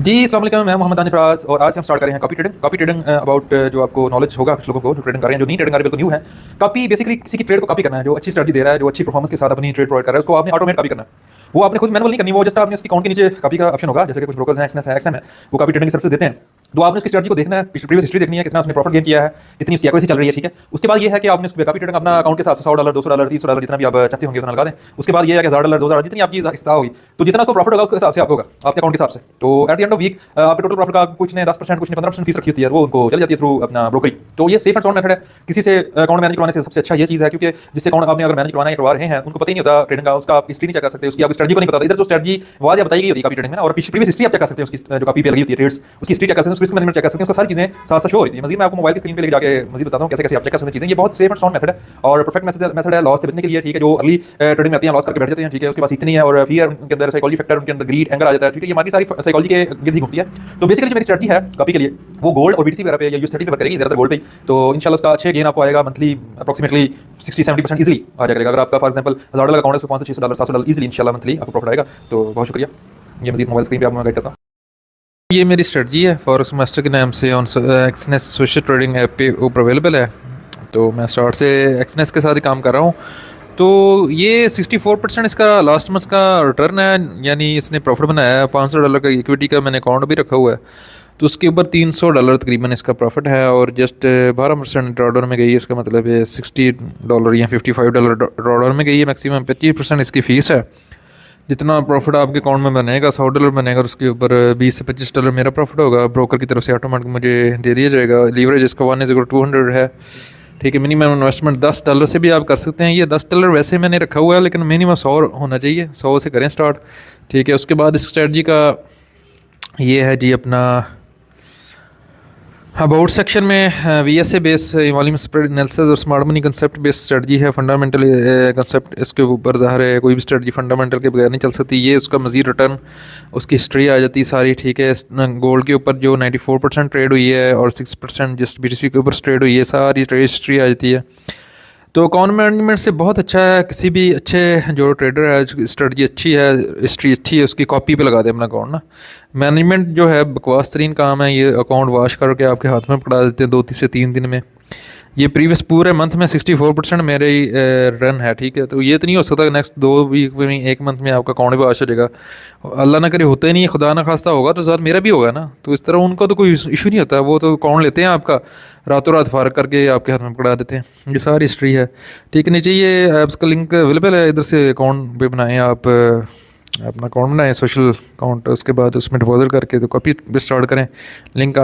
जी अस्सलाम वालेकुम, मैं मोहम्मद आनिफ राज और आज से हम स्टार्ट कर रहे हैं कॉपी ट्रेडिंग अबाउट जो आपको नॉलेज होगा कुछ लोगों को जो ट्रेडिंग कर रहे हैं, जो नहीं ट्रेडिंग कर रहे हैं, बिल्कुल न्यू है। कॉपी बेसिकली किसी की ट्रेड को कॉपी करना है, जो अच्छी स्ट्रेटजी दे रहा है, जो अच्छी परफॉर्मेंस के साथ अपनी ट्रेड प्रोवाइड कर रहा है, उसको आपने ऑटोमेट कॉपी करना है। वो आपने खुद मैनुअल नहीं करनी, वो जस्ट आपने उसकी अकाउंट के नीचे कॉपी का ऑप्शन होगा, जैसे कि कुछ ब्रोकर्स हैं, एक्सनेस है, एक्सएम है, वो कॉपी ट्रेडिंग सर्विस देते हैं। तो आपने उसकी स्ट्रेटजी को देखना है, प्रीवियस हिस्ट्री देखनी है, कितना उसने प्रॉफिट गेन किया है, कितनी उसकी एक्यूरेसी चल रही है, ठीक है। उसके बाद ये है कि आपने उसको कॉपी ट्रेडिंग अपना अकाउंट के हिसाब से $100 $200 $300 जितना भी आप चाहते होंगे उतना लगा दें। उसके बाद ये है कि $1000 $2000 जितनी आपकी हिस्सा होगी, तो जितना उसको प्रॉफिट होगा उसके हिसाब से आपको होगा आपके अकाउंट के हिसाब से। तो at the end of week आपके टोटल प्रॉफिट का कुछ ने 10% कुछ ने 15% फीस रखी होती है, वो उनको चली जाती है थ्रू अपना ब्रोकरी। तो ये सेफ एंड साउंड मेथड है। किसी से अकाउंट मैनेज करवाने से सबसे अच्छा ये चीज़ है, क्योंकि जिससे अकाउंट आपने अगर मैनेज करवा रहे हैं उनको पता ही नहीं होता ट्रेडिंग का, उसका आप हिस्ट्री नहीं चेक कर सकते, उसकी आपकी स्ट्रेटजी को नहीं पता। इधर जो स्ट्रेटजी वाज या बताई गई होती है कॉपी ट्रेडिंग में, और प्रीवियस हिस्ट्री आप चेक कर सकते हैं उसकी, जो कॉपी पे लगी होती है ट्रेड्स, उसकी हिस्ट्री चेक कर सकते हैं, उसकी रिस्क मैनेजमेंट चेक कर सकते हैं, उसका सारी चीजें साथ साथ शो होती है। मजीद मैं आपको मोबाइल की स्क्रीन पे लेके जाके मजीद बताता हूं कैसे कैसे आप चेक कर सकते हैं चीजें। ये बहुत सेफ एंड साउंड मेथड है और परफेक्ट मेथड है लॉस से बचने के लिए, ठीक है। जो अर्ली ट्रेडिंग में आती है लॉस करके बैठ जाते हैं, ठीक है, उसके बाद सीखते नहीं है और फिर उनके अंदर साइकोलॉजी फैक्टर, उनके अंदर ग्रीड एंगर आ जाता है, ठीक है। ये हमारी सारी साइकोलॉजी के गिर्द ही घूमती है। तो बेसिकली जो मेरी स्ट्रेटजी है कॉपी के लिए वो गोल्ड और बीटीसी वगैरह पे या यूएसडी पे वर्क करेगी, ज्यादातर गोल्ड पे। तो इंशाल्लाह उसका अच्छे गेन आपको आएगा मंथली अप्रोक्सीमेटली 60-70% इजीली आ जाएगा। अगर आपका फॉर एग्जांपल $1000 अकाउंट है, उसको $500 $600 $700 इजीली इंशाल्लाह मंथली आपको प्रॉफिट आएगा। तो बहुत शुक्रिया। ये मजीद मोबाइल स्क्रीन पे आपको मैं गाइड करता हूँ। ये मेरी स्ट्रेटजी है फॉरेक्स मास्टर के नाम से on Exness social trading app पे ऊपर अवेलेबल है। तो मैं स्टार्ट से एक्सनेस के साथ ही काम कर रहा हूँ। तो ये 64% इसका लास्ट मंथ का रिटर्न है, यानी इसने प्रॉफिट बनाया है। $500 का इक्विटी का मैंने अकाउंट भी रखा हुआ है, तो उसके ऊपर $300 तकरीबन इसका प्रॉफिट है और जस्ट 12% ड्रॉडर में गई है। इसका मतलब है $60 या $55 ड्रॉडर में गई है मैक्सिमम। 25% इसकी फ़ीस है। जितना प्रॉफिट आपके अकाउंट में बनेगा $100 बनेगा, उसके ऊपर $20 से $25 मेरा प्रॉफिट होगा। ब्रोकर की तरफ से ऑटोमेटिक मुझे दे दिया जाएगा। लीवरेज इसका 1:200 है, ठीक है। मिनिमम इन्वेस्टमेंट $10 से भी आप कर सकते हैं। ये $10 वैसे मैंने रखा हुआ है, लेकिन मिनिमम 100 होना चाहिए, 100 से करें स्टार्ट, ठीक है। उसके बाद इस स्ट्रेटजी का ये है जी अपना अबाउट सेक्शन में VSA base volume spread analysis और smart money concept based strategy है। फंडामेंटल कंसेप्ट इसके ऊपर ज़ाहिर है कोई भी स्ट्रेटजी फंडामेंटल के बगैर नहीं चल सकती। ये उसका मज़ीद रिटर्न उसकी हिस्ट्री आ जाती है सारी, ठीक है। गोल्ड के ऊपर जो 94% ट्रेड हुई है और 6% जिस BTC के ऊपर ट्रेड हुई है, सारी ट्रेड हिस्ट्री आ जाती है। तो अकाउंट मैनेजमेंट से बहुत अच्छा है। किसी भी अच्छे जो ट्रेडर है, स्ट्रेटजी अच्छी है, हिस्ट्री अच्छी है, उसकी कॉपी पे लगा दे अपना अकाउंट ना। मैनेजमेंट जो है बकवास तरीन काम है। ये अकाउंट वॉश करके आपके हाथ में पकड़ा देते हैं 2 से 3 दिन में। ये प्रीवियस पूरे मंथ में 64% मेरे ही रन है, ठीक है। तो ये तो नहीं हो सकता नेक्स्ट 2 वीक में 1 मंथ में आपका अकाउंट भी वॉश हो जाएगा। अल्लाह ना करे होता ही नहीं है, खुदा ना खास्ता होगा तो सर मेरा भी होगा ना। तो इस तरह उनको तो कोई इशू नहीं होता, वो तो अकाउंट लेते हैं आपका, रातों रात फारग करके आपके हाथ में पकड़ा देते हैं। ये सारी हिस्ट्री है, ठीक है। नीचे ये ऐप्स का लिंक अवेलेबल है, इधर से अकाउंट पे बनाएं आप, अपना अकाउंट बनाएं सोशल अकाउंट, उसके बाद उसमें डिपॉजिट करके तो कॉपी स्टार्ट करें। लिंक आप